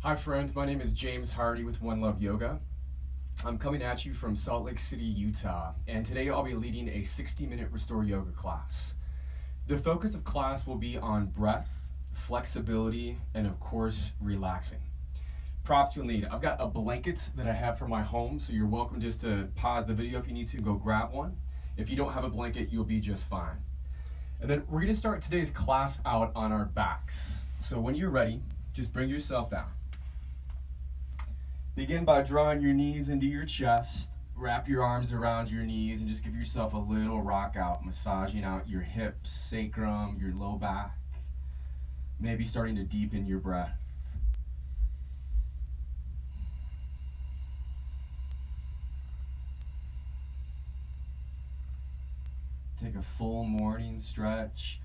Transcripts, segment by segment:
Hi friends, my name is James Hardi with One Love Yoga. I'm coming at you from Salt Lake City, Utah, and today I'll be leading a 60-minute Restore Yoga class. The focus of class will be on breath, flexibility, and of course, relaxing. Props you'll need. I've got a blanket that I have from my home, so you're welcome just to pause the video if you need to, go grab one. If you don't have a blanket, you'll be just fine. And then we're gonna start today's class out on our backs. So when you're ready, just bring yourself down. Begin by drawing your knees into your chest, wrap your arms around your knees, and just give yourself a little rock out, massaging out your hips, sacrum, your low back, maybe starting to deepen your breath. Take a full morning stretch.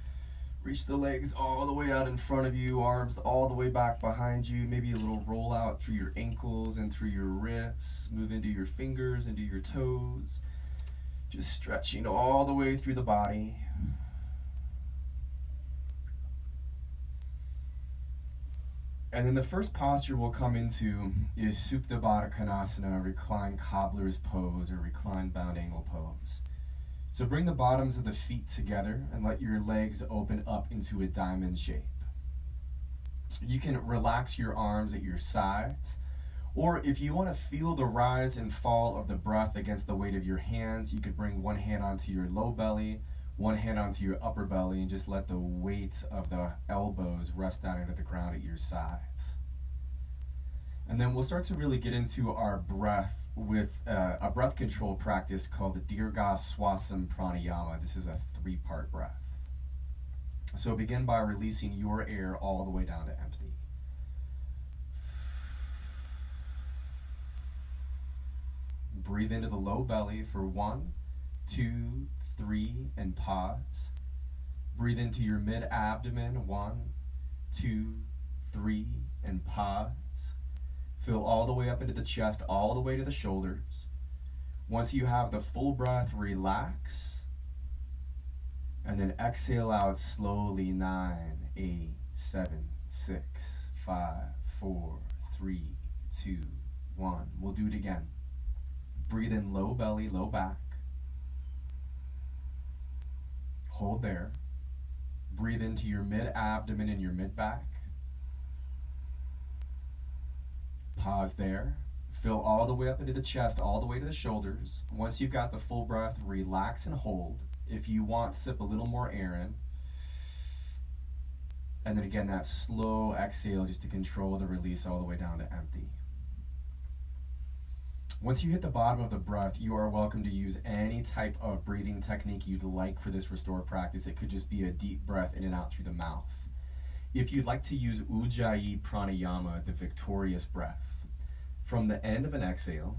Reach the legs all the way out in front of you, arms all the way back behind you, maybe a little roll out through your ankles and through your wrists, move into your fingers, into your toes, just stretching all the way through the body. And then the first posture we'll come into is Supta Baddha Konasana, Reclined Cobblers pose, or Reclined Bound Angle pose. So bring the bottoms of the feet together and let your legs open up into a diamond shape. You can relax your arms at your sides, or if you want to feel the rise and fall of the breath against the weight of your hands, you could bring one hand onto your low belly, one hand onto your upper belly, and just let the weight of the elbows rest down into the ground at your sides. And then we'll start to really get into our breath with a breath control practice called the Dirgha Swasam Pranayama. This is a 3-part breath. So begin by releasing your air all the way down to empty. Breathe into the low belly for 1, 2, 3, and pause. Breathe into your mid-abdomen, 1, 2, 3, and pause. Fill all the way up into the chest, all the way to the shoulders. Once you have the full breath, relax. And then exhale out slowly, 9, 8, 7, 6, 5, 4, 3, 2, 1. We'll do it again. Breathe in low belly, low back. Hold there. Breathe into your mid-abdomen and your mid-back. Pause there. Fill all the way up into the chest, all the way to the shoulders. Once you've got the full breath, relax and hold. If you want, sip a little more air in. And then again, that slow exhale just to control the release all the way down to empty. Once you hit the bottom of the breath, you are welcome to use any type of breathing technique you'd like for this restore practice. It could just be a deep breath in and out through the mouth. If you'd like to use Ujjayi Pranayama, the victorious breath, from the end of an exhale,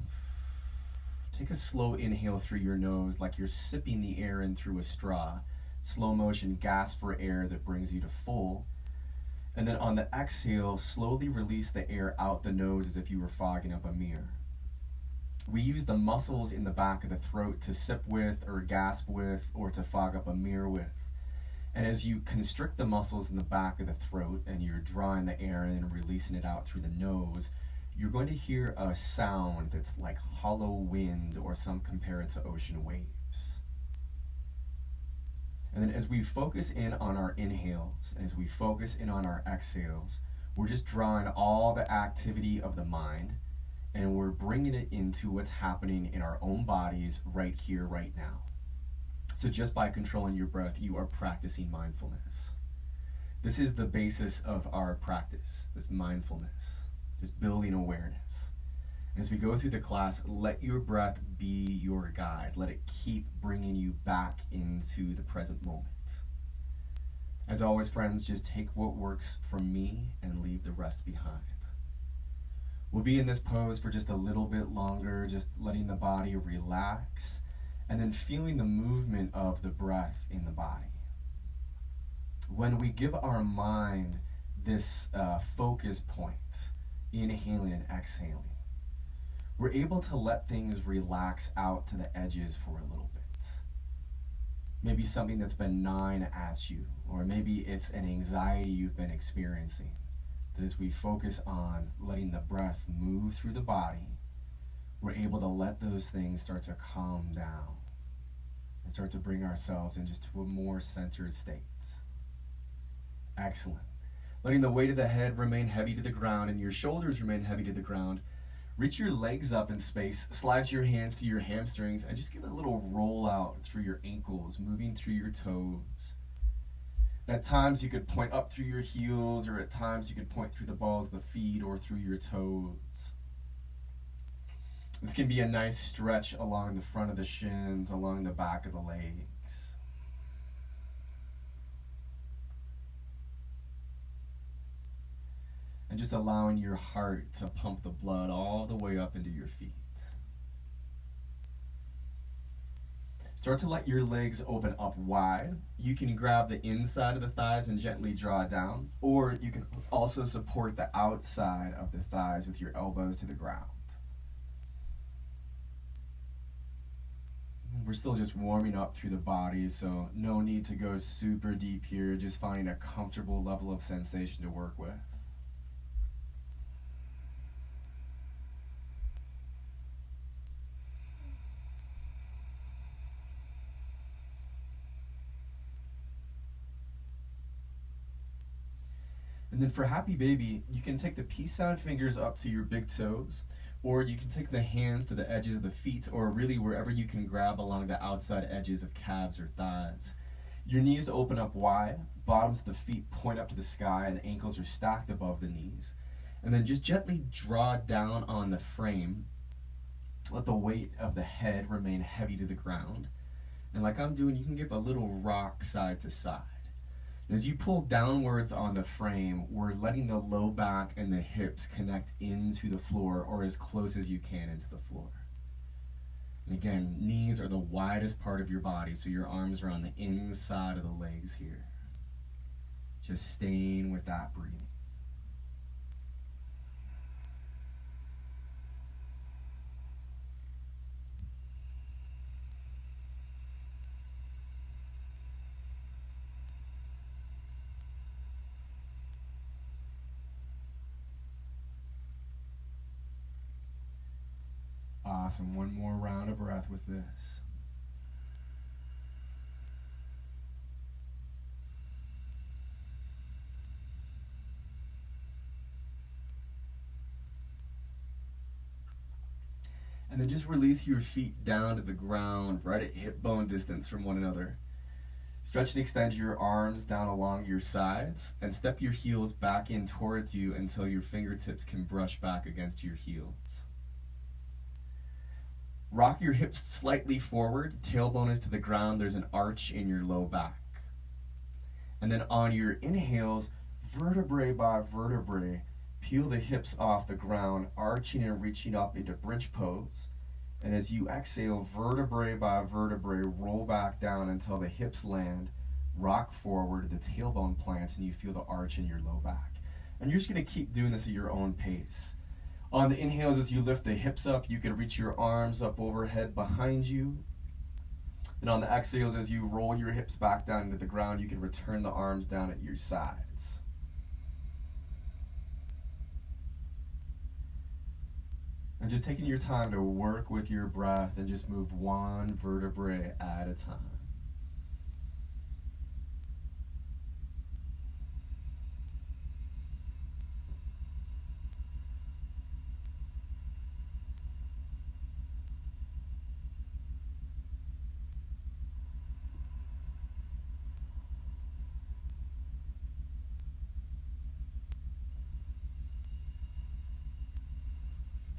take a slow inhale through your nose like you're sipping the air in through a straw. Slow motion gasp for air that brings you to full. And then on the exhale, slowly release the air out the nose as if you were fogging up a mirror. We use the muscles in the back of the throat to sip with or gasp with or to fog up a mirror with. And as you constrict the muscles in the back of the throat and you're drawing the air in and releasing it out through the nose, you're going to hear a sound that's like hollow wind, or some compare it to ocean waves. And then as we focus in on our inhales, as we focus in on our exhales, we're just drawing all the activity of the mind and we're bringing it into what's happening in our own bodies right here, right now. So just by controlling your breath, you are practicing mindfulness. This is the basis of our practice, this mindfulness, just building awareness. And as we go through the class, let your breath be your guide. Let it keep bringing you back into the present moment. As always, friends, just take what works from me and leave the rest behind. We'll be in this pose for just a little bit longer, just letting the body relax, and then feeling the movement of the breath in the body. When we give our mind this focus point, inhaling and exhaling, we're able to let things relax out to the edges for a little bit. Maybe something that's been gnawing at you, or maybe it's an anxiety you've been experiencing that as we focus on letting the breath move through the body, we're able to let those things start to calm down and start to bring ourselves in just to a more centered state. Excellent. Letting the weight of the head remain heavy to the ground and your shoulders remain heavy to the ground. Reach your legs up in space, slide your hands to your hamstrings, and just give a little roll out through your ankles, moving through your toes. At times you could point up through your heels, or at times you could point through the balls of the feet or through your toes. This can be a nice stretch along the front of the shins, along the back of the legs. And just allowing your heart to pump the blood all the way up into your feet. Start to let your legs open up wide. You can grab the inside of the thighs and gently draw down, or you can also support the outside of the thighs with your elbows to the ground. We're still just warming up through the body, so no need to go super deep here, just finding a comfortable level of sensation to work with. And then for happy baby, you can take the peace sign fingers up to your big toes, or you can take the hands to the edges of the feet, or really wherever you can grab along the outside edges of calves or thighs. Your knees open up wide, bottoms of the feet point up to the sky, and the ankles are stacked above the knees. And then just gently draw down on the frame. Let the weight of the head remain heavy to the ground. And like I'm doing, you can give a little rock side to side. As you pull downwards on the frame, we're letting the low back and the hips connect into the floor, or as close as you can into the floor. And again, knees are the widest part of your body, so your arms are on the inside of the legs here. Just staying with that breathing. Awesome. One more round of breath with this. And then just release your feet down to the ground, right at hip bone distance from one another. Stretch and extend your arms down along your sides, and step your heels back in towards you until your fingertips can brush back against your heels. Rock your hips slightly forward, tailbone is to the ground, there's an arch in your low back. And then on your inhales, vertebrae by vertebrae, peel the hips off the ground, arching and reaching up into bridge pose. And as you exhale, vertebrae by vertebrae, roll back down until the hips land, rock forward, the tailbone plants, and you feel the arch in your low back. And you're just going to keep doing this at your own pace. On the inhales, as you lift the hips up, you can reach your arms up overhead behind you. And on the exhales, as you roll your hips back down into the ground, you can return the arms down at your sides. And just taking your time to work with your breath and just move one vertebrae at a time.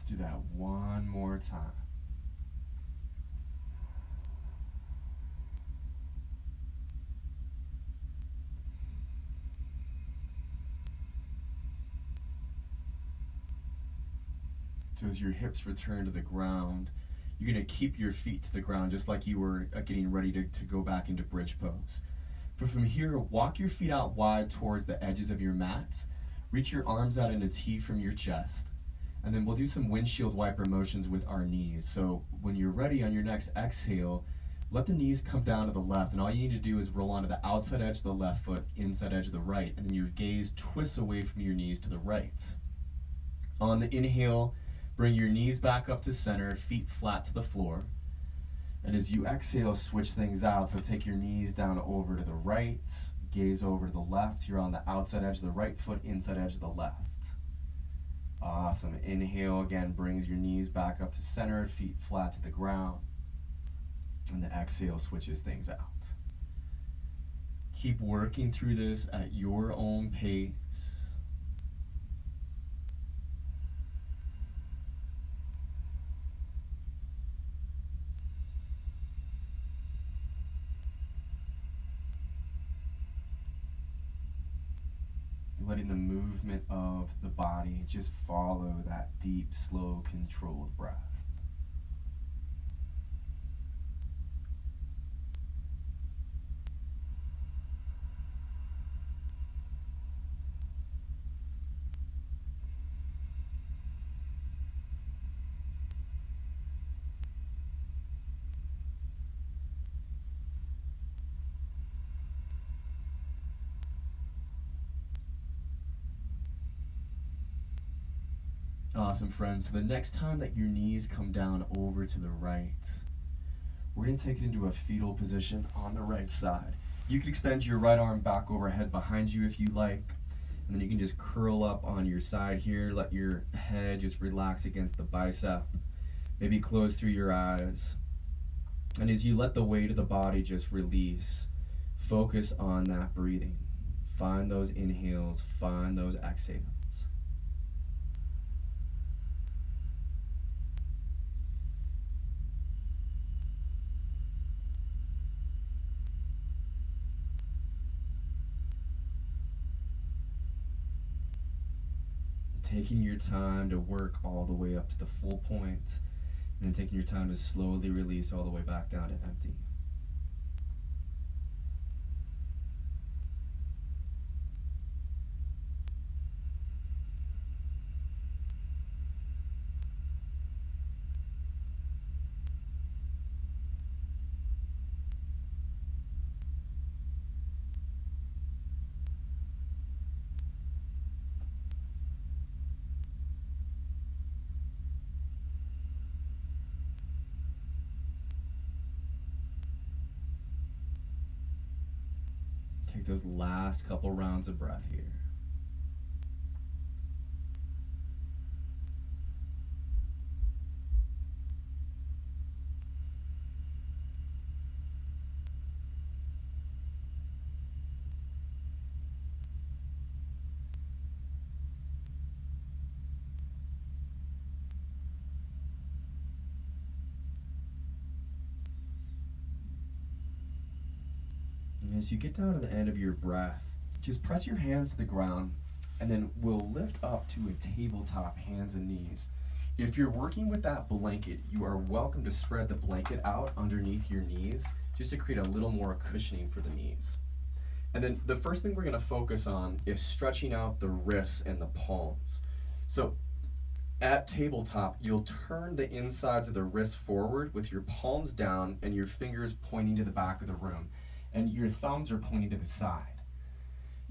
Do that one more time. So as your hips return to the ground, you're going to keep your feet to the ground just like you were getting ready to go back into bridge pose. But from here, walk your feet out wide towards the edges of your mats. Reach your arms out in a T from your chest. And then we'll do some windshield wiper motions with our knees. So when you're ready on your next exhale, Let the knees come down to the left, and all you need to do is roll onto the outside edge of the left foot, inside edge of the right, and then your gaze twists away from your knees to the right. On the inhale, bring your knees back up to center, feet flat to the floor. And as you exhale, switch things out. So take your knees down over to the right, gaze over to the left. You're on the outside edge of the right foot, inside edge of the left. Awesome. Inhale again, brings your knees back up to center, feet flat to the ground. And the exhale switches things out. Keep working through this at your own pace. Letting the movement of the body just follow that deep, slow, controlled breath. Awesome, friends. So the next time that your knees come down over to the right, we're going to take it into a fetal position on the right side. You can extend your right arm back overhead behind you if you like, and then you can just curl up on your side here. Let your head just relax against the bicep. Maybe close through your eyes. And as you let the weight of the body just release, focus on that breathing. Find those inhales, find those exhales. Taking your time to work all the way up to the full point, and then taking your time to slowly release all the way back down to empty. Take those last couple rounds of breath here. And as you get down to the end of your breath, just press your hands to the ground, and then we'll lift up to a tabletop, hands and knees. If you're working with that blanket, you are welcome to spread the blanket out underneath your knees just to create a little more cushioning for the knees. And then the first thing we're going to focus on is stretching out the wrists and the palms. So at tabletop, you'll turn the insides of the wrists forward with your palms down and your fingers pointing to the back of the room. And your thumbs are pointing to the side.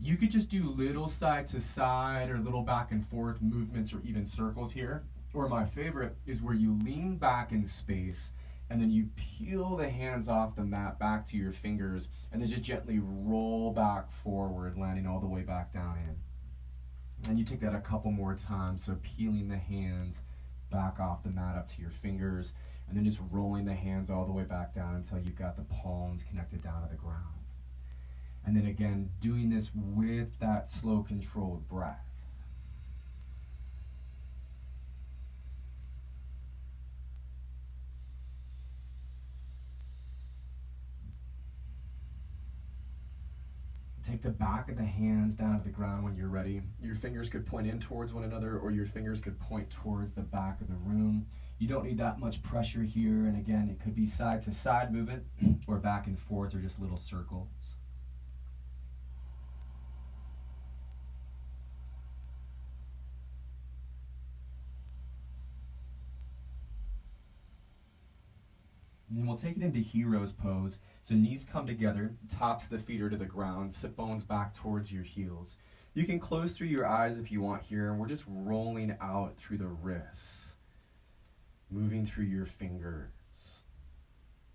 You could just do little side to side or little back and forth movements or even circles here. Or my favorite is where you lean back in space and then you peel the hands off the mat back to your fingers and then just gently roll back forward, landing all the way back down in. And you take that a couple more times, so peeling the hands back off the mat up to your fingers, and then just rolling the hands all the way back down until you've got the palms connected down to the ground. And then again, doing this with that slow, controlled breath. Take the back of the hands down to the ground when you're ready. Your fingers could point in towards one another, or your fingers could point towards the back of the room. You don't need that much pressure here, and again, it could be side to side movement, or back and forth, or just little circles. And we'll take it into hero's pose. So knees come together, tops of the feet are to the ground, sit bones back towards your heels. You can close through your eyes if you want here, and we're just rolling out through the wrists, moving through your fingers,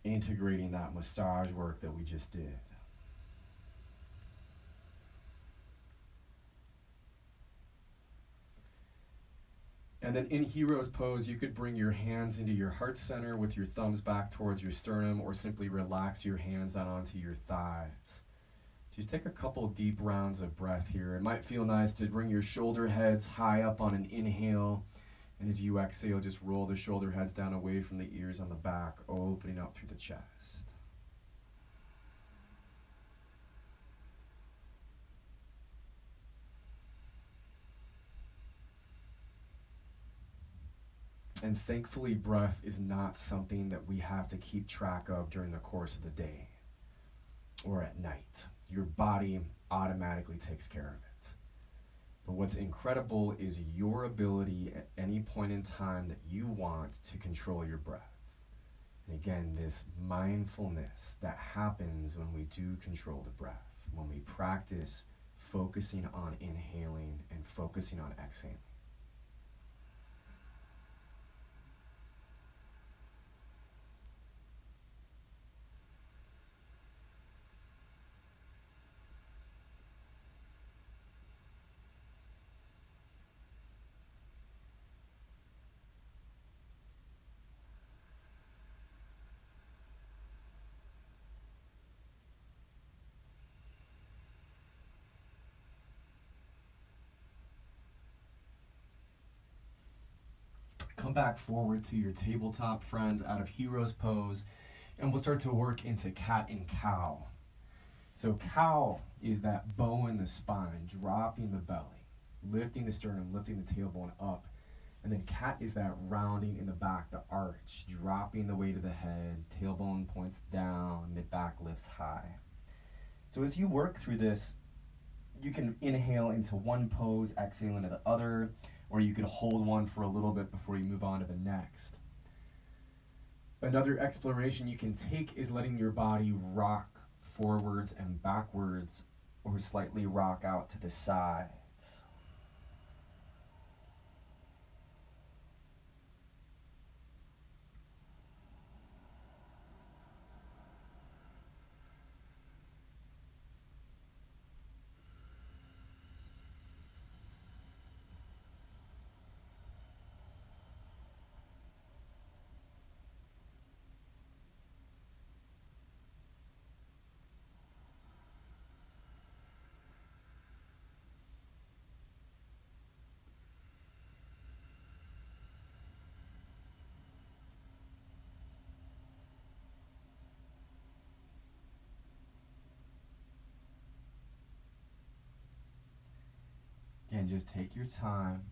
integrating that massage work that we just did. And then in hero's pose, you could bring your hands into your heart center with your thumbs back towards your sternum, or simply relax your hands out onto your thighs. Just take a couple deep rounds of breath here. It might feel nice to bring your shoulder heads high up on an inhale, and as you exhale, just roll the shoulder heads down away from the ears on the back, opening up through the chest. And thankfully, breath is not something that we have to keep track of during the course of the day or at night. Your body automatically takes care of it. But what's incredible is your ability at any point in time that you want to control your breath. And again, this mindfulness that happens when we do control the breath, when we practice focusing on inhaling and focusing on exhaling. Come back forward to your tabletop, friends, out of hero's pose, and we'll start to work into cat and cow. So cow is that bow in the spine, dropping the belly, lifting the sternum, lifting the tailbone up. And then cat is that rounding in the back, the arch, dropping the weight of the head, tailbone points down, mid-back lifts high. So as you work through this, you can inhale into one pose, exhale into the other, or you could hold one for a little bit before you move on to the next. Another exploration you can take is letting your body rock forwards and backwards, or slightly rock out to the sides. Again, just take your time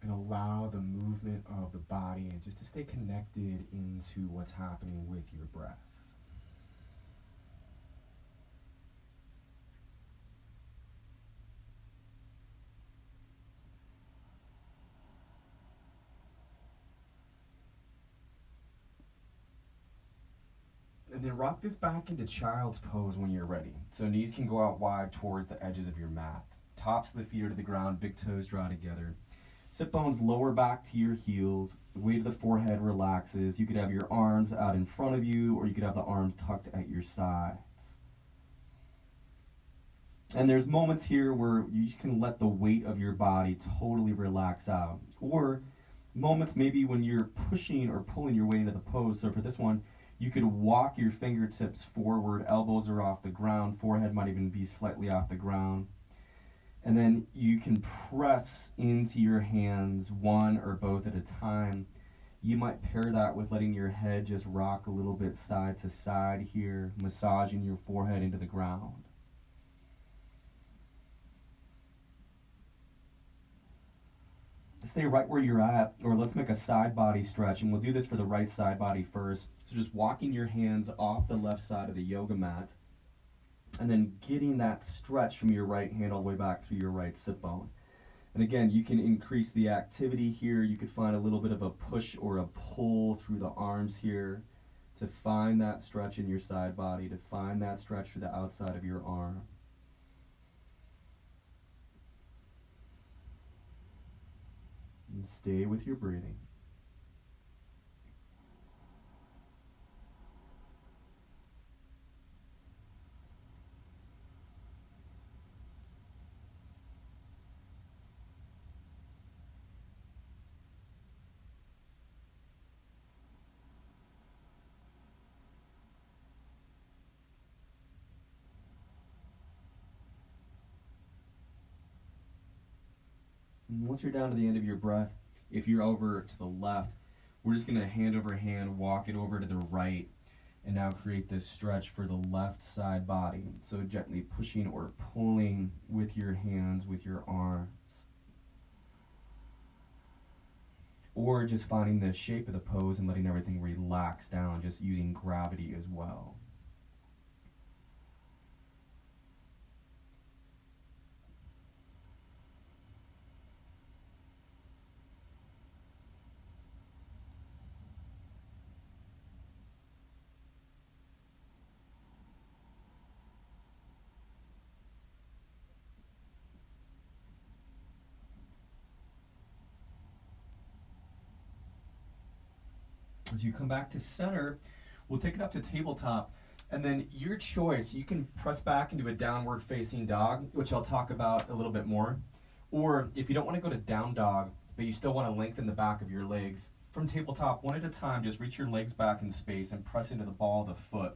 and allow the movement of the body and just to stay connected into what's happening with your breath. And then rock this back into child's pose when you're ready. So knees can go out wide towards the edges of your mat. Tops of the feet are to the ground, big toes draw together. Sit bones lower back to your heels. The weight of the forehead relaxes. You could have your arms out in front of you, or you could have the arms tucked at your sides. And there's moments here where you can let the weight of your body totally relax out. Or moments maybe when you're pushing or pulling your way into the pose. So for this one, you could walk your fingertips forward, elbows are off the ground, forehead might even be slightly off the ground. And then you can press into your hands one or both at a time. You might pair that with letting your head just rock a little bit side to side here, massaging your forehead into the ground. Stay right where you're at, or let's make a side body stretch, and we'll do this for the right side body first. So just walking your hands off the left side of the yoga mat, and then getting that stretch from your right hand all the way back through your right sit bone. And again, you can increase the activity here. You could find a little bit of a push or a pull through the arms here to find that stretch in your side body, to find that stretch through the outside of your arm. And stay with your breathing. And once you're down to the end of your breath, if you're over to the left, we're just going to hand over hand walk it over to the right and now create this stretch for the left side body. So gently pushing or pulling with your hands, with your arms. Or just finding the shape of the pose and letting everything relax down, just using gravity as well. As you come back to center, we'll take it up to tabletop, and then your choice, you can press back into a downward facing dog, which I'll talk about a little bit more. Or if you don't want to go to down dog, but you still want to lengthen the back of your legs, from tabletop, one at a time, just reach your legs back in space and press into the ball of the foot.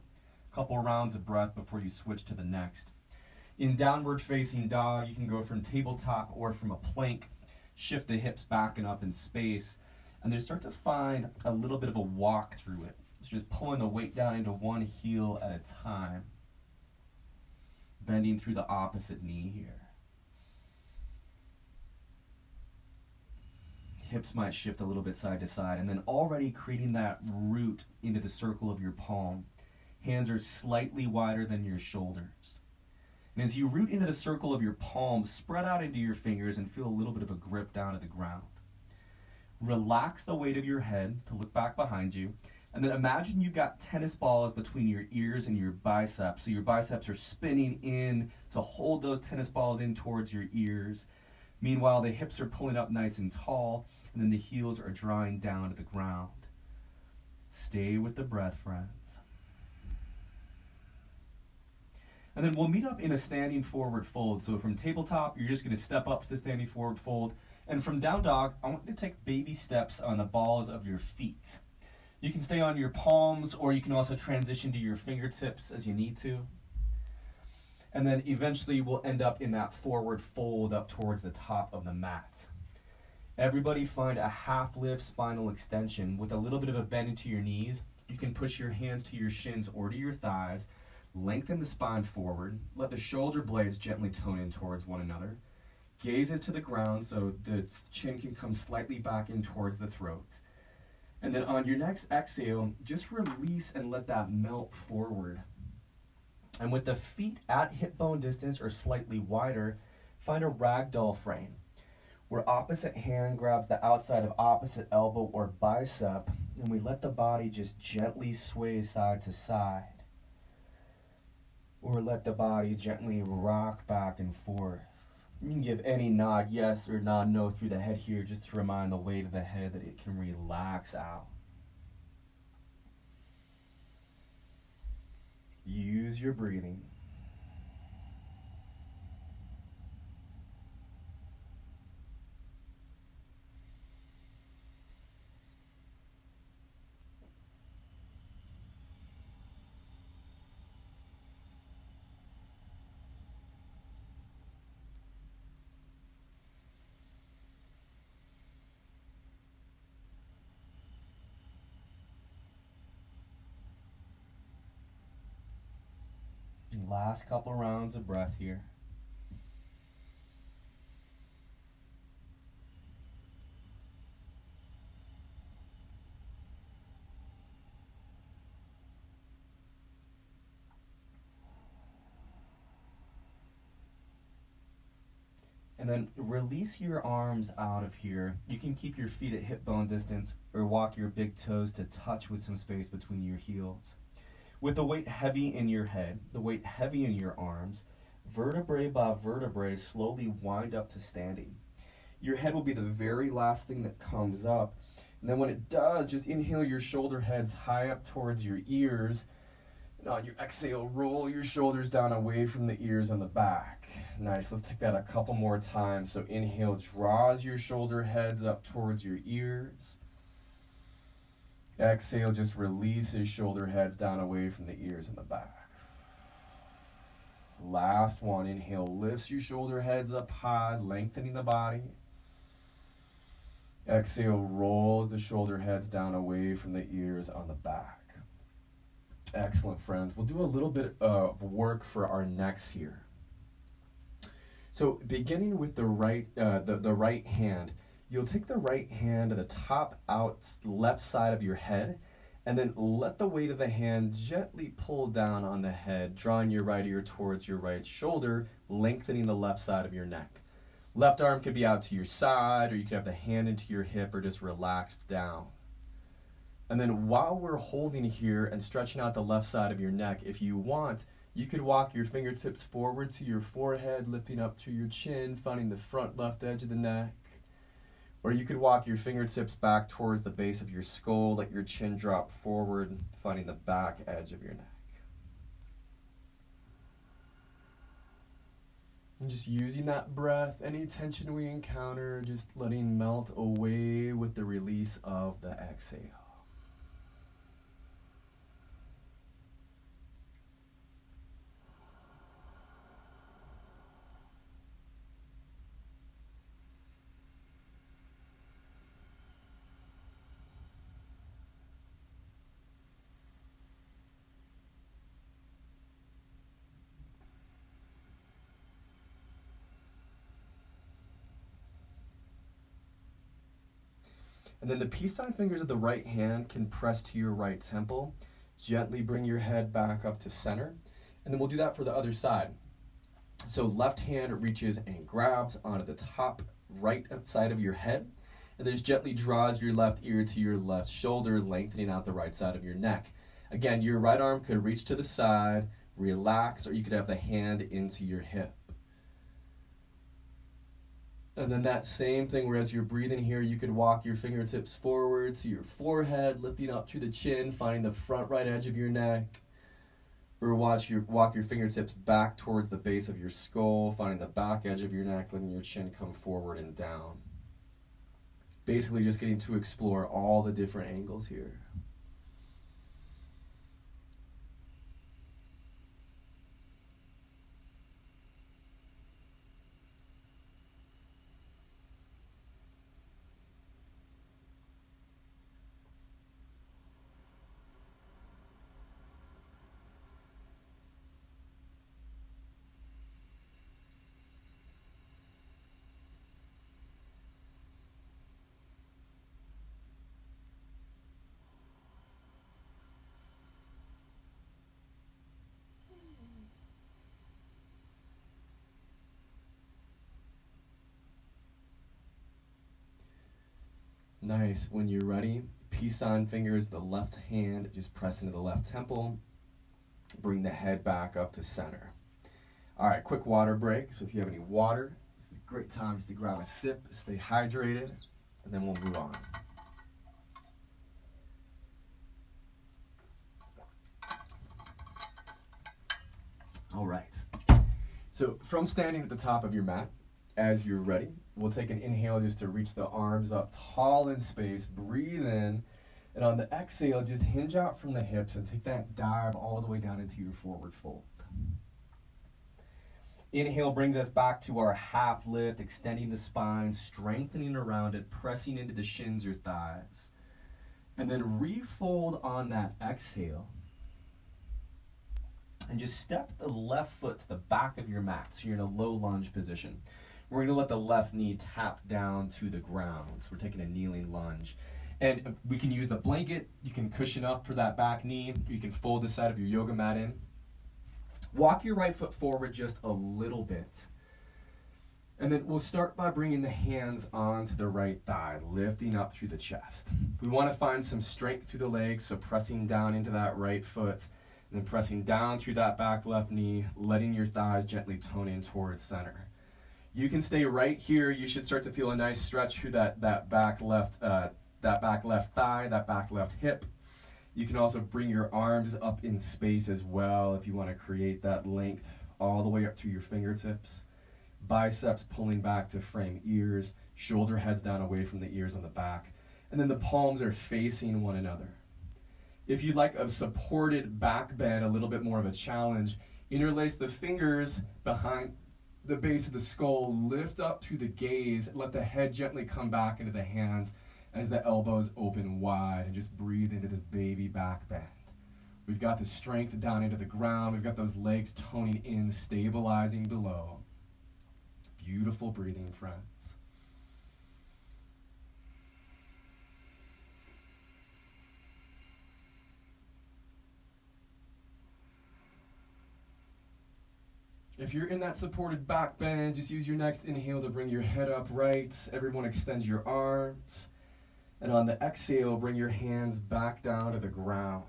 A couple rounds of breath before you switch to the next. In downward facing dog, you can go from tabletop or from a plank, shift the hips back and up in space, and then start to find a little bit of a walk through it. So just pulling the weight down into one heel at a time. Bending through the opposite knee here. Hips might shift a little bit side to side, and then already creating that root into the circle of your palm. Hands are slightly wider than your shoulders. And as you root into the circle of your palm, spread out into your fingers and feel a little bit of a grip down to the ground. Relax the weight of your head to look back behind you, and then imagine you've got tennis balls between your ears and your biceps. So your biceps are spinning in to hold those tennis balls in towards your ears. Meanwhile, the hips are pulling up nice and tall, and then the heels are drawing down to the ground. Stay with the breath, friends. And then we'll meet up in a standing forward fold. So from tabletop, you're just going to step up to the standing forward fold. And from down dog, I want you to take baby steps on the balls of your feet. You can stay on your palms, or you can also transition to your fingertips as you need to. And then eventually we'll end up in that forward fold up towards the top of the mat. Everybody find a half lift spinal extension with a little bit of a bend into your knees. You can push your hands to your shins or to your thighs. Lengthen the spine forward. Let the shoulder blades gently tone in towards one another. Gazes to the ground so the chin can come slightly back in towards the throat. And then on your next exhale, just release and let that melt forward. And with the feet at hip bone distance or slightly wider, find a ragdoll frame, where opposite hand grabs the outside of opposite elbow or bicep, and we let the body just gently sway side to side. Or let the body gently rock back and forth. You can give any nod yes or nod no through the head here, just to remind the weight of the head that it can relax out. Use your breathing. Last couple rounds of breath here. And then release your arms out of here. You can keep your feet at hip bone distance or walk your big toes to touch with some space between your heels. With the weight heavy in your head, the weight heavy in your arms, vertebrae by vertebrae slowly wind up to standing. Your head will be the very last thing that comes up. And then when it does, just inhale your shoulder heads high up towards your ears. And on your exhale, roll your shoulders down away from the ears on the back. Nice, let's take that a couple more times. So inhale, draws your shoulder heads up towards your ears. Exhale, just releases shoulder heads down away from the ears on the back. Last one, inhale, lifts your shoulder heads up high, lengthening the body. Exhale, rolls the shoulder heads down away from the ears on the back. Excellent, friends. We'll do a little bit of work for our necks here. So beginning with the right hand, you'll take the right hand to the top out left side of your head, and then let the weight of the hand gently pull down on the head, drawing your right ear towards your right shoulder, lengthening the left side of your neck. Left arm could be out to your side, or you could have the hand into your hip, or just relaxed down. And then while we're holding here and stretching out the left side of your neck, if you want, you could walk your fingertips forward to your forehead, lifting up through your chin, finding the front left edge of the neck. Or you could walk your fingertips back towards the base of your skull, let your chin drop forward, finding the back edge of your neck. And just using that breath, any tension we encounter, just letting melt away with the release of the exhale. And then the peace sign fingers of the right hand can press to your right temple. Gently bring your head back up to center. And then we'll do that for the other side. So left hand reaches and grabs onto the top right side of your head. And then just gently draws your left ear to your left shoulder, lengthening out the right side of your neck. Again, your right arm could reach to the side, relax, or you could have the hand into your hip. And then that same thing, whereas you're breathing here, you could walk your fingertips forward to your forehead, lifting up through the chin, finding the front right edge of your neck. Or walk your fingertips back towards the base of your skull, finding the back edge of your neck, letting your chin come forward and down. Basically just getting to explore all the different angles here. Nice. When you're ready, peace sign fingers, the left hand, just press into the left temple. Bring the head back up to center. All right, quick water break. So if you have any water, it's a great time just to grab a sip, stay hydrated, and then we'll move on. All right. So from standing at the top of your mat, as you're ready, we'll take an inhale just to reach the arms up tall in space. Breathe in. And on the exhale, just hinge out from the hips and take that dive all the way down into your forward fold. Inhale brings us back to our half lift, extending the spine, strengthening around it, pressing into the shins or thighs. And then refold on that exhale. And just step the left foot to the back of your mat so you're in a low lunge position. We're going to let the left knee tap down to the ground. So we're taking a kneeling lunge. And we can use the blanket. You can cushion up for that back knee. You can fold the side of your yoga mat in. Walk your right foot forward just a little bit. And then we'll start by bringing the hands onto the right thigh, lifting up through the chest. We want to find some strength through the legs, so pressing down into that right foot, and then pressing down through that back left knee, letting your thighs gently tone in towards center. You can stay right here. You should start to feel a nice stretch through that back left thigh, that back left hip. You can also bring your arms up in space as well if you want to create that length all the way up through your fingertips. Biceps pulling back to frame ears, shoulder heads down away from the ears on the back, and then the palms are facing one another. If you'd like a supported back bend, a little bit more of a challenge, interlace the fingers behind the base of the skull, lift up through the gaze, let the head gently come back into the hands as the elbows open wide, and just breathe into this baby back bend. We've got the strength down into the ground, we've got those legs toning in, stabilizing below. Beautiful breathing, friends. If you're in that supported back bend, just use your next inhale to bring your head up right. Everyone extend your arms. And on the exhale, bring your hands back down to the ground.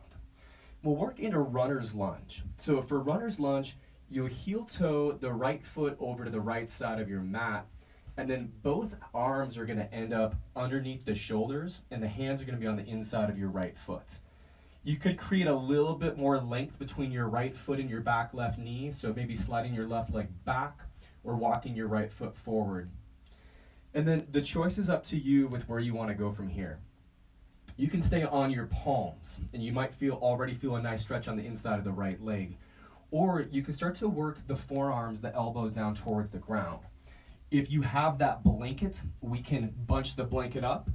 We'll work into runner's lunge. So for runner's lunge, you'll heel toe the right foot over to the right side of your mat, and then both arms are going to end up underneath the shoulders, and the hands are going to be on the inside of your right foot. You could create a little bit more length between your right foot and your back left knee, so maybe sliding your left leg back or walking your right foot forward. And then the choice is up to you with where you want to go from here. You can stay on your palms, and you might already feel a nice stretch on the inside of the right leg. Or you can start to work the forearms, the elbows down towards the ground. If you have that blanket, we can bunch the blanket up,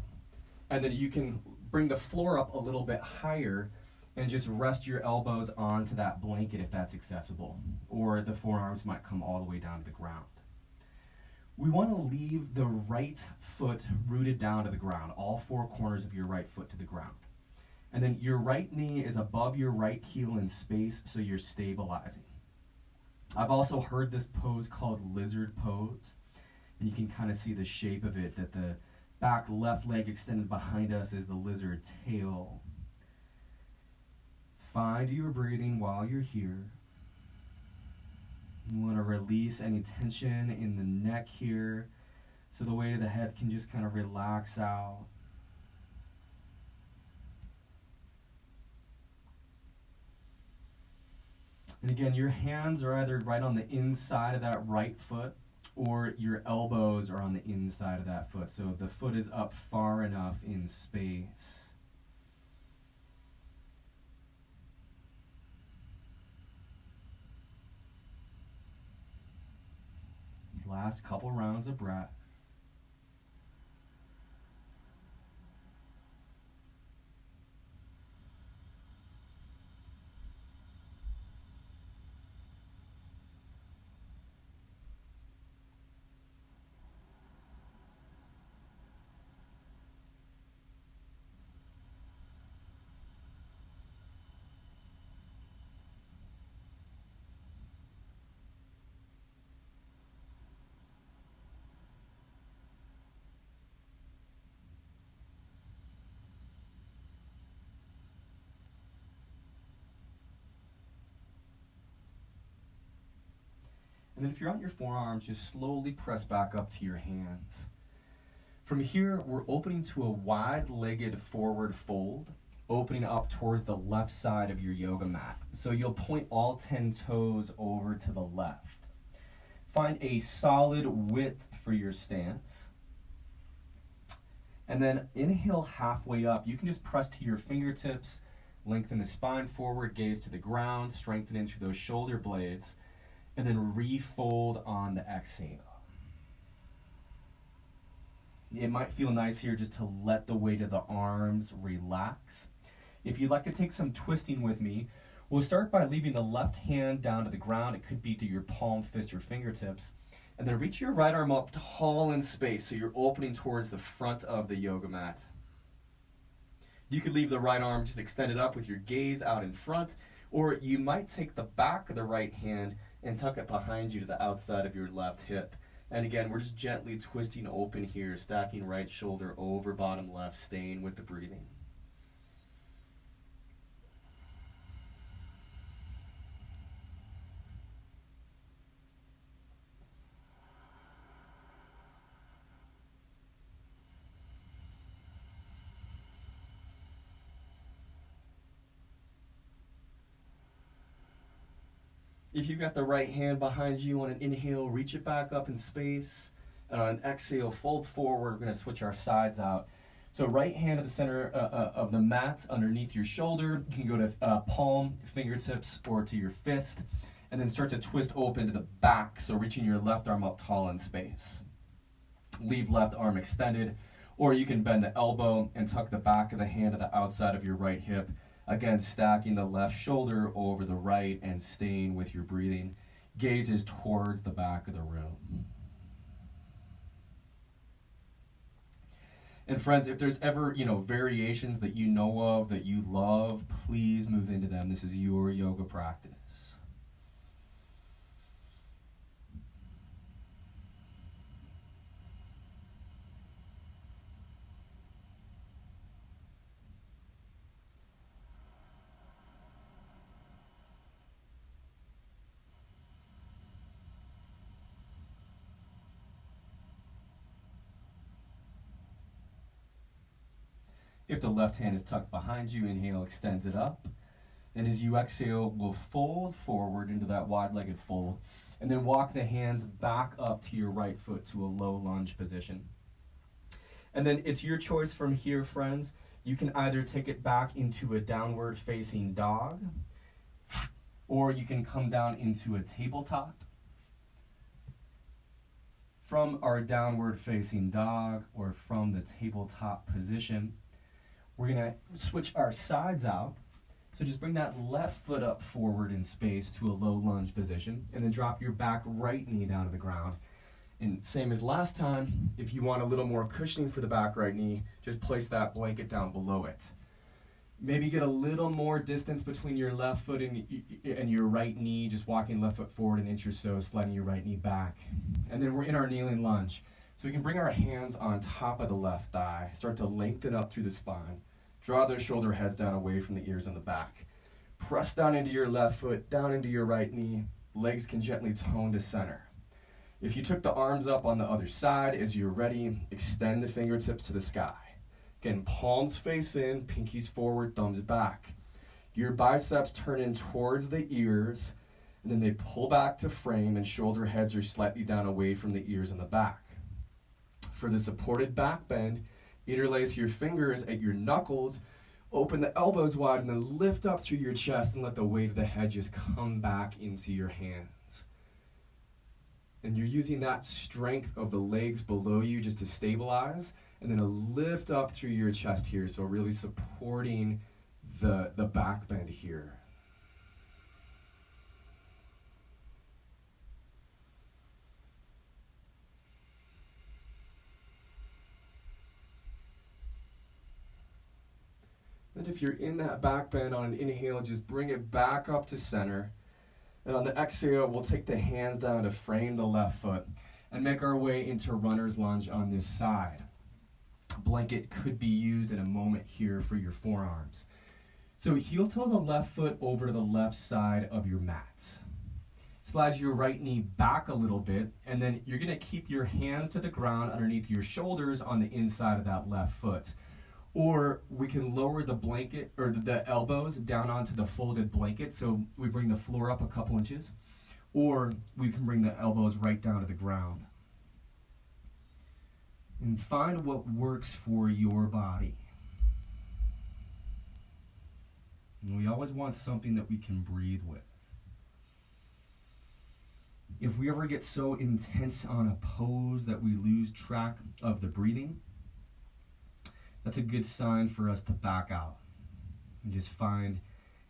and then you can bring the floor up a little bit higher and just rest your elbows onto that blanket if that's accessible. Or the forearms might come all the way down to the ground. We want to leave the right foot rooted down to the ground, all four corners of your right foot to the ground. And then your right knee is above your right heel in space, so you're stabilizing. I've also heard this pose called lizard pose, and you can kind of see the shape of it, that the back left leg extended behind us is the lizard tail. Find your breathing while you're here. You want to release any tension in the neck here, so the weight of the head can just kind of relax out. And again, your hands are either right on the inside of that right foot, or your elbows are on the inside of that foot. So the foot is up far enough in space. Last couple rounds of breath. And then if you're on your forearms, just slowly press back up to your hands. From here, we're opening to a wide-legged forward fold, opening up towards the left side of your yoga mat. So you'll point all 10 toes over to the left. Find a solid width for your stance. And then inhale halfway up. You can just press to your fingertips, lengthen the spine forward, gaze to the ground, strengthen into those shoulder blades, and then refold on the exhale. It might feel nice here just to let the weight of the arms relax. If you'd like to take some twisting with me, we'll start by leaving the left hand down to the ground. It could be to your palm, fist, or fingertips. And then reach your right arm up tall in space, so you're opening towards the front of the yoga mat. You could leave the right arm just extended up with your gaze out in front, or you might take the back of the right hand and tuck it behind you to the outside of your left hip. And again, we're just gently twisting open here, stacking right shoulder over bottom left, staying with the breathing. If you've got the right hand behind you on an inhale, reach it back up in space. And on an exhale, fold forward. We're going to switch our sides out. So right hand at the center of the mat underneath your shoulder. You can go to palm, fingertips, or to your fist. And then start to twist open to the back. So reaching your left arm up tall in space. Leave left arm extended. Or you can bend the elbow and tuck the back of the hand to the outside of your right hip. Again, stacking the left shoulder over the right and staying with your breathing. Gaze is towards the back of the room. And friends, if there's ever, variations that you know of, that you love, please move into them. This is your yoga practice. If the left hand is tucked behind you, inhale, extends it up. And as you exhale, we'll fold forward into that wide-legged fold. And then walk the hands back up to your right foot to a low lunge position. And then it's your choice from here, friends. You can either take it back into a downward facing dog, or you can come down into a tabletop. From our downward facing dog or from the tabletop position, we're going to switch our sides out. So just bring that left foot up forward in space to a low lunge position, and then drop your back right knee down to the ground. And same as last time, if you want a little more cushioning for the back right knee, just place that blanket down below it. Maybe get a little more distance between your left foot and your right knee, just walking left foot forward an inch or so, sliding your right knee back. And then we're in our kneeling lunge. So we can bring our hands on top of the left thigh, start to lengthen up through the spine. Draw their shoulder heads down away from the ears and the back. Press down into your left foot, down into your right knee. Legs can gently tone to center. If you took the arms up on the other side, as you're ready, extend the fingertips to the sky. Again, palms face in, pinkies forward, thumbs back. Your biceps turn in towards the ears, and then they pull back to frame, and shoulder heads are slightly down away from the ears and the back. For the supported back bend, interlace your fingers at your knuckles, open the elbows wide, and then lift up through your chest and let the weight of the head just come back into your hands. And you're using that strength of the legs below you just to stabilize, and then a lift up through your chest here, so really supporting the back bend here. And if you're in that back bend on an inhale, just bring it back up to center. And on the exhale, we'll take the hands down to frame the left foot and make our way into runner's lunge on this side. Blanket could be used in a moment here for your forearms. So heel toe the left foot over to the left side of your mat. Slide your right knee back a little bit, and then you're going to keep your hands to the ground underneath your shoulders on the inside of that left foot. Or we can lower the blanket or the elbows down onto the folded blanket, so we bring the floor up a couple inches. Or we can bring the elbows right down to the ground. And find what works for your body. And we always want something that we can breathe with. If we ever get so intense on a pose that we lose track of the breathing, that's a good sign for us to back out and just find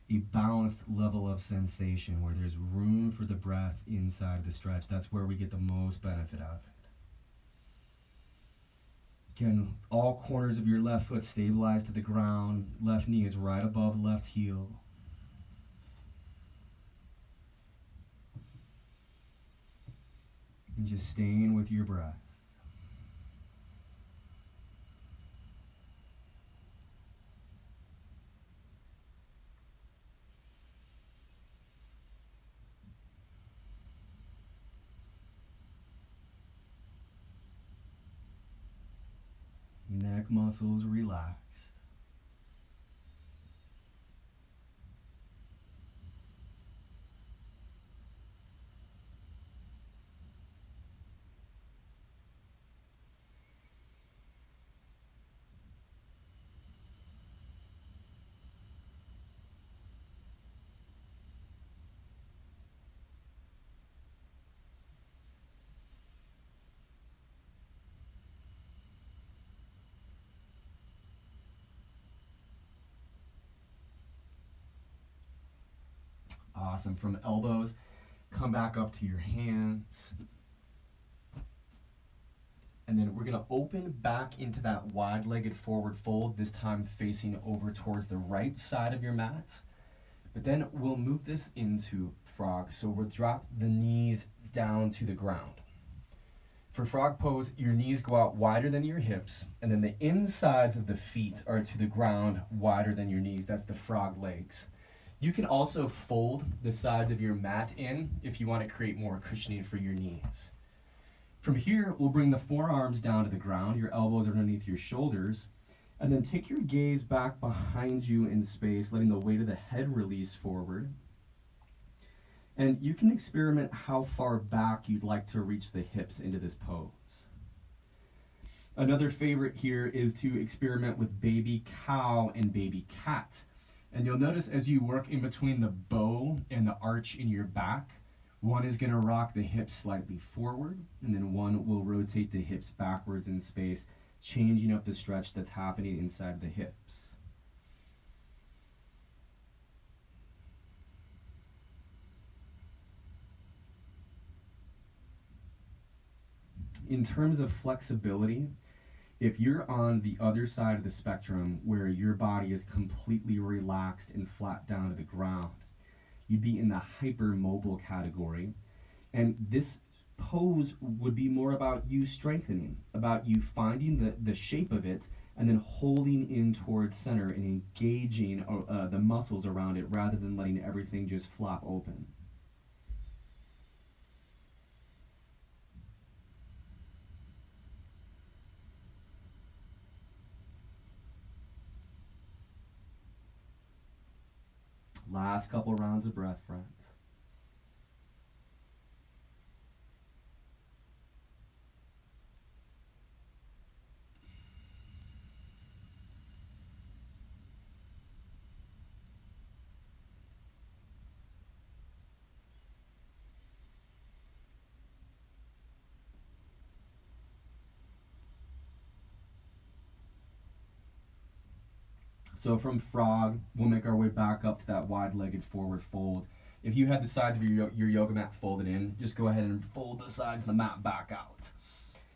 a balanced level of sensation where there's room for the breath inside the stretch. That's where we get the most benefit out of it. Again, all corners of your left foot stabilize to the ground. Left knee is right above left heel. And just staying with your breath. Neck muscles relaxed. Awesome. From elbows, come back up to your hands. And then we're going to open back into that wide-legged forward fold, this time facing over towards the right side of your mat. But then we'll move this into frog. So we'll drop the knees down to the ground. For frog pose, your knees go out wider than your hips, and then the insides of the feet are to the ground wider than your knees. That's the frog legs. You can also fold the sides of your mat in if you want to create more cushioning for your knees. From here, we'll bring the forearms down to the ground, your elbows are underneath your shoulders, and then take your gaze back behind you in space, letting the weight of the head release forward. And you can experiment how far back you'd like to reach the hips into this pose. Another favorite here is to experiment with baby cow and baby cat. And you'll notice as you work in between the bow and the arch in your back, one is going to rock the hips slightly forward, and then one will rotate the hips backwards in space, changing up the stretch that's happening inside the hips. In terms of flexibility, if you're on the other side of the spectrum where your body is completely relaxed and flat down to the ground, you'd be in the hypermobile category. And this pose would be more about you strengthening, about you finding the shape of it and then holding in towards center and engaging the muscles around it rather than letting everything just flop open. Last couple rounds of breath, friends. So from frog, we'll make our way back up to that wide-legged forward fold. If you had the sides of your yoga mat folded in, just go ahead and fold the sides of the mat back out.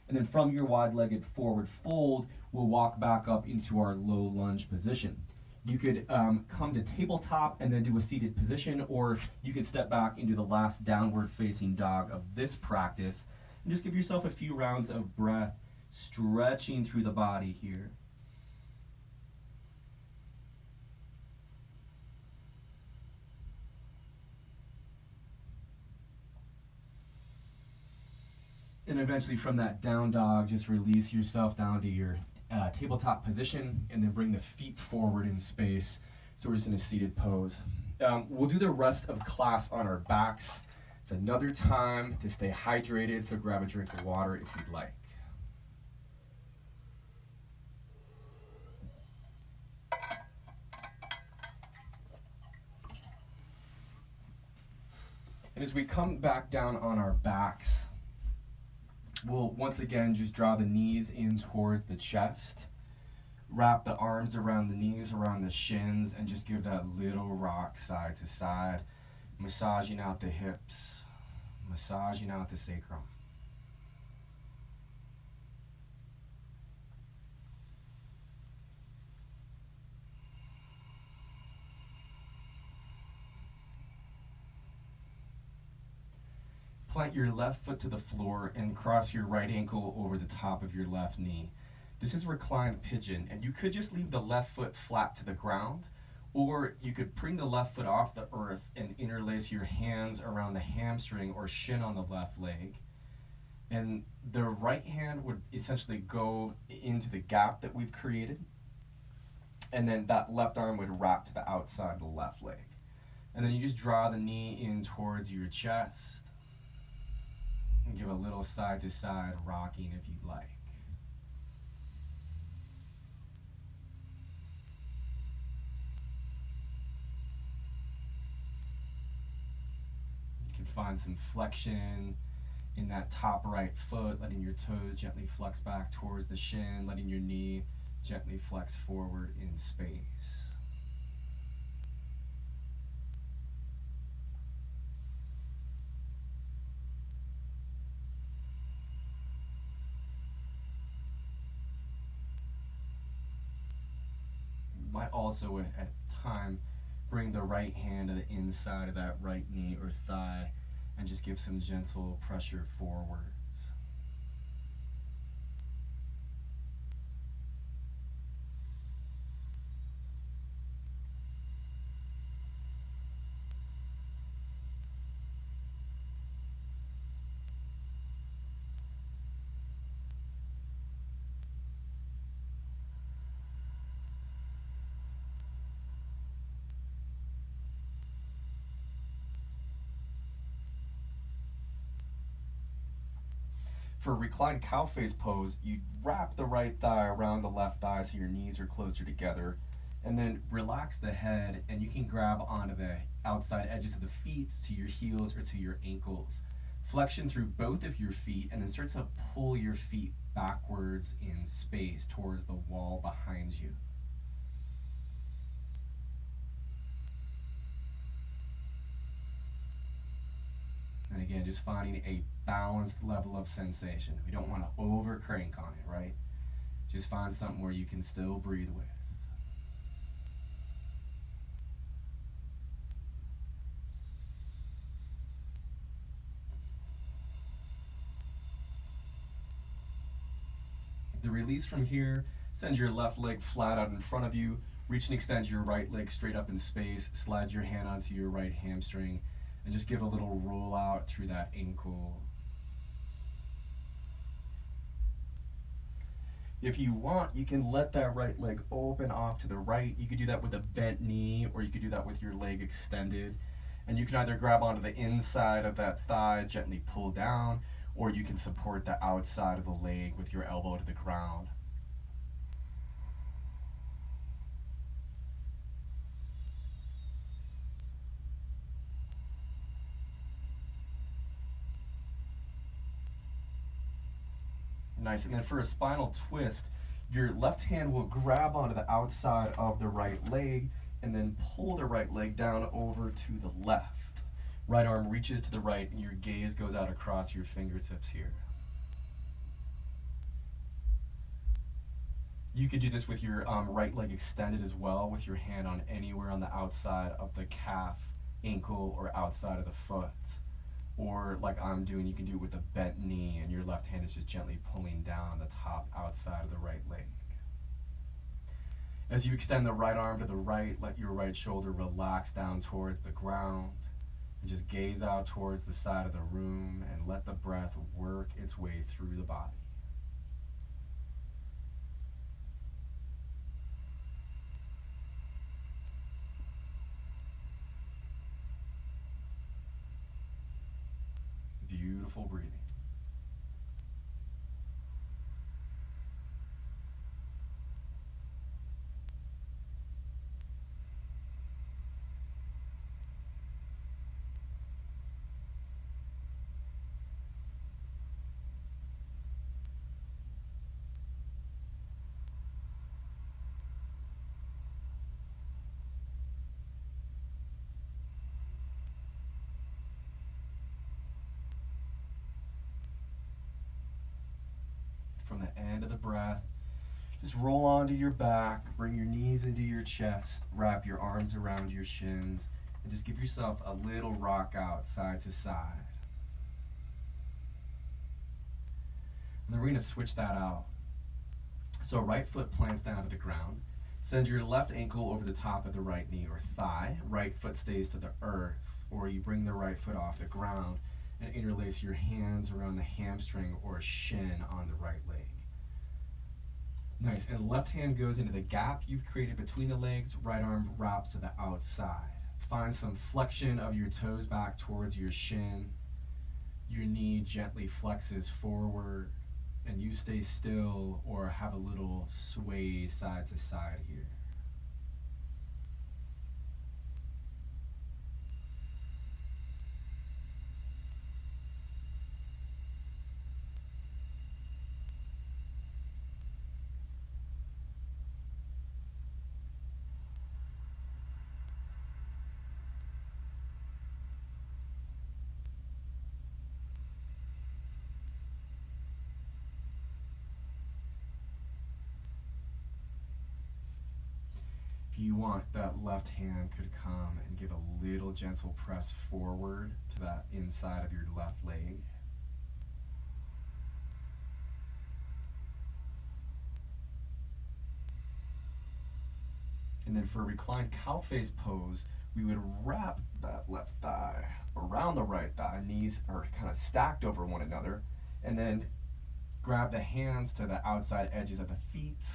And then from your wide-legged forward fold, we'll walk back up into our low lunge position. You could come to tabletop and then do a seated position, or you could step back into the last downward facing dog of this practice and just give yourself a few rounds of breath, stretching through the body here. And eventually from that down dog, just release yourself down to your tabletop position and then bring the feet forward in space. So we're just in a seated pose. We'll do the rest of class on our backs. It's another time to stay hydrated, so grab a drink of water if you'd like. And as we come back down on our backs, we'll once again just draw the knees in towards the chest. Wrap the arms around the knees, around the shins, and just give that little rock side to side, massaging out the hips, massaging out the sacrum. Plant your left foot to the floor and cross your right ankle over the top of your left knee. This is reclined pigeon, and you could just leave the left foot flat to the ground, or you could bring the left foot off the earth and interlace your hands around the hamstring or shin on the left leg. And the right hand would essentially go into the gap that we've created, and then that left arm would wrap to the outside of the left leg. And then you just draw the knee in towards your chest and give a little side to side rocking if you'd like. You can find some flexion in that top right foot, letting your toes gently flex back towards the shin, letting your knee gently flex forward in space. Might also at time bring the right hand to the inside of that right knee or thigh and just give some gentle pressure forwards. For reclined cow face pose, you wrap the right thigh around the left thigh so your knees are closer together, and then relax the head, and you can grab onto the outside edges of the feet to your heels or to your ankles. Flexion through both of your feet, and then start to pull your feet backwards in space towards the wall behind you. And again, just finding a balanced level of sensation. We don't want to over crank on it, right? Just find something where you can still breathe with. The release from here, send your left leg flat out in front of you, reach and extend your right leg straight up in space, slide your hand onto your right hamstring, and just give a little roll out through that ankle. If you want, you can let that right leg open off to the right. You could do that with a bent knee, or you could do that with your leg extended. And you can either grab onto the inside of that thigh, gently pull down, or you can support the outside of the leg with your elbow to the ground. Nice. And then for a spinal twist, your left hand will grab onto the outside of the right leg and then pull the right leg down over to the left. Right arm reaches to the right and your gaze goes out across your fingertips here. You could do this with your right leg extended as well, with your hand on anywhere on the outside of the calf, ankle, or outside of the foot. Or like I'm doing, you can do it with a bent knee and your left hand is just gently pulling down the top outside of the right leg. As you extend the right arm to the right, let your right shoulder relax down towards the ground and just gaze out towards the side of the room and let the breath work its way through the body. Beautiful breathing. From the end of the breath, just roll onto your back, bring your knees into your chest, wrap your arms around your shins, and just give yourself a little rock out side to side. And then we're going to switch that out. So right foot plants down to the ground. Send your left ankle over the top of the right knee or thigh. Right foot stays to the earth, or you bring the right foot off the ground and interlace your hands around the hamstring or shin on the right leg. Nice. And left hand goes into the gap you've created between the legs. Right arm wraps to the outside. Find some flexion of your toes back towards your shin. Your knee gently flexes forward, and you stay still or have a little sway side to side here. If you want, that left hand could come and give a little gentle press forward to that inside of your left leg. And then for a reclined cow face pose, we would wrap that left thigh around the right thigh. Knees are kind of stacked over one another. And then grab the hands to the outside edges of the feet,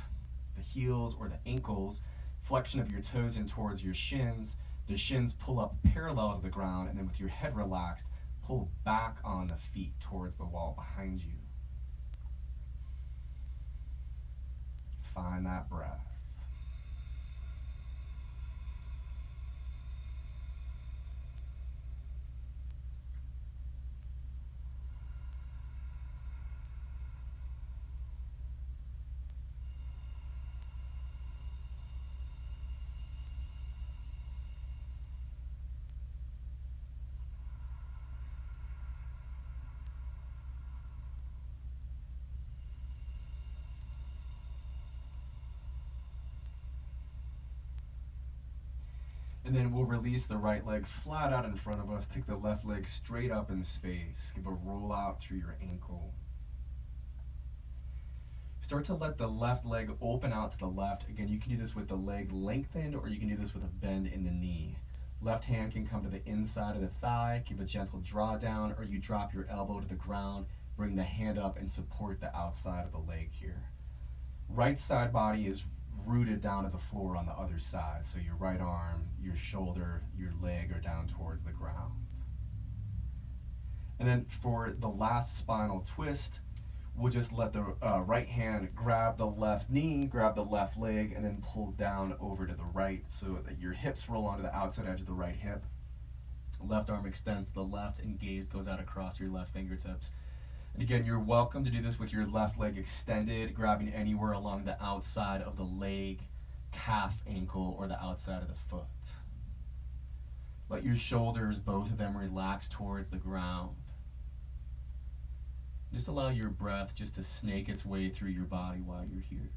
the heels, or the ankles. Flexion of your toes in towards your shins. The shins pull up parallel to the ground, and then with your head relaxed, pull back on the feet towards the wall behind you. Find that breath. And then we'll release the right leg flat out in front of us. Take the left leg straight up in space. Give a roll out through your ankle. Start to let the left leg open out to the left. Again, you can do this with the leg lengthened, or you can do this with a bend in the knee. Left hand can come to the inside of the thigh. Give a gentle draw down, or you drop your elbow to the ground. Bring the hand up and support the outside of the leg here. Right side body is rooted down to the floor on the other side. So your right arm, your shoulder, your leg are down towards the ground. And then for the last spinal twist, we'll just let the right hand grab the left knee, grab the left leg, and then pull down over to the right so that your hips roll onto the outside edge of the right hip. Left arm extends to the left and gaze goes out across your left fingertips. And again, you're welcome to do this with your left leg extended, grabbing anywhere along the outside of the leg, calf, ankle, or the outside of the foot. Let your shoulders, both of them, relax towards the ground. Just allow your breath just to snake its way through your body while you're here.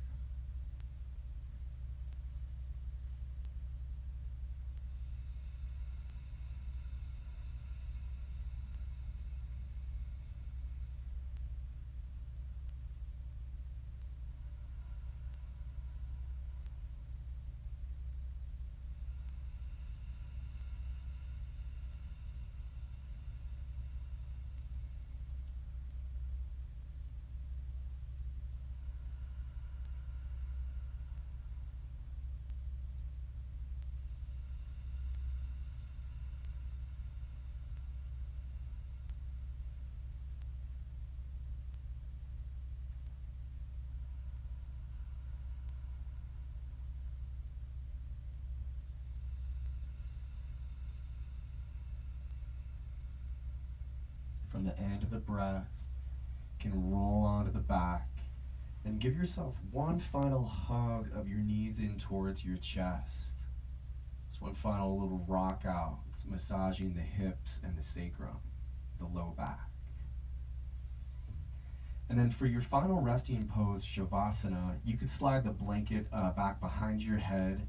From the end of the breath, you can roll onto the back. Then give yourself one final hug of your knees in towards your chest. It's one final little rock out. It's massaging the hips and the sacrum, the low back. And then for your final resting pose, Savasana, you could slide the blanket back behind your head.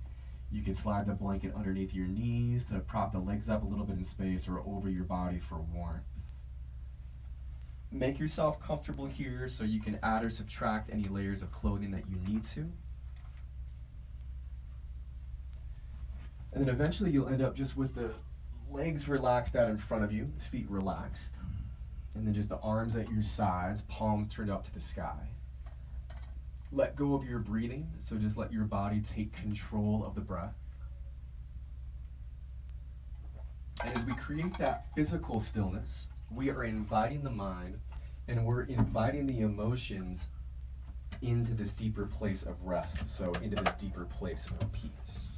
You could slide the blanket underneath your knees to prop the legs up a little bit in space or over your body for warmth. Make yourself comfortable here so you can add or subtract any layers of clothing that you need to. And then eventually you'll end up just with the legs relaxed out in front of you, feet relaxed. And then just the arms at your sides, palms turned up to the sky. Let go of your breathing, so just let your body take control of the breath. And as we create that physical stillness, we are inviting the mind and we're inviting the emotions into this deeper place of rest, so into this deeper place of peace.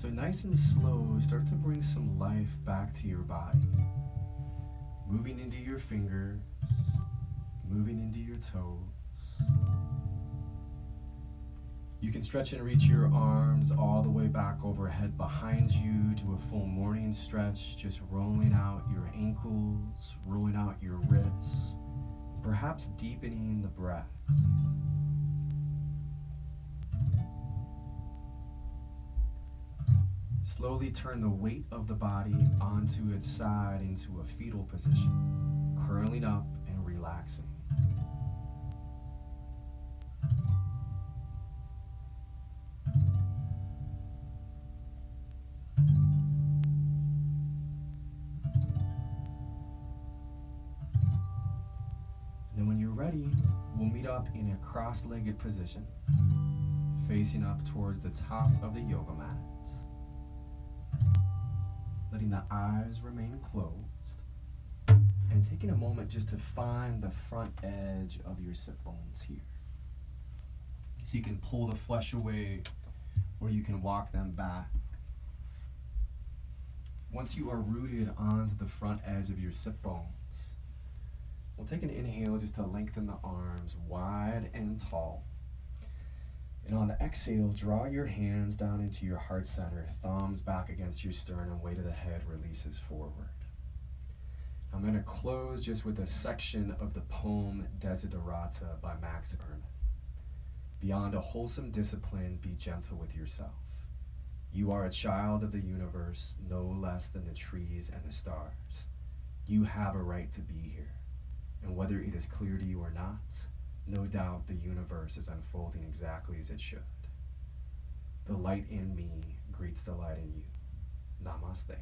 So nice and slow, start to bring some life back to your body. Moving into your fingers, moving into your toes. You can stretch and reach your arms all the way back overhead behind you to a full morning stretch, just rolling out your ankles, rolling out your wrists, perhaps deepening the breath. Slowly turn the weight of the body onto its side into a fetal position, curling up and relaxing. And then when you're ready, we'll meet up in a cross-legged position, facing up towards the top of the yoga mat. Letting the eyes remain closed, and taking a moment just to find the front edge of your sit bones here. So you can pull the flesh away, or you can walk them back. Once you are rooted onto the front edge of your sit bones, we'll take an inhale just to lengthen the arms wide and tall. And on the exhale, draw your hands down into your heart center, thumbs back against your sternum, weight of the head releases forward. I'm going to close just with a section of the poem Desiderata by Max Ehrmann. Beyond a wholesome discipline, be gentle with yourself. You are a child of the universe, no less than the trees and the stars. You have a right to be here. And whether it is clear to you or not, no doubt the universe is unfolding exactly as it should. The light in me greets the light in you. Namaste.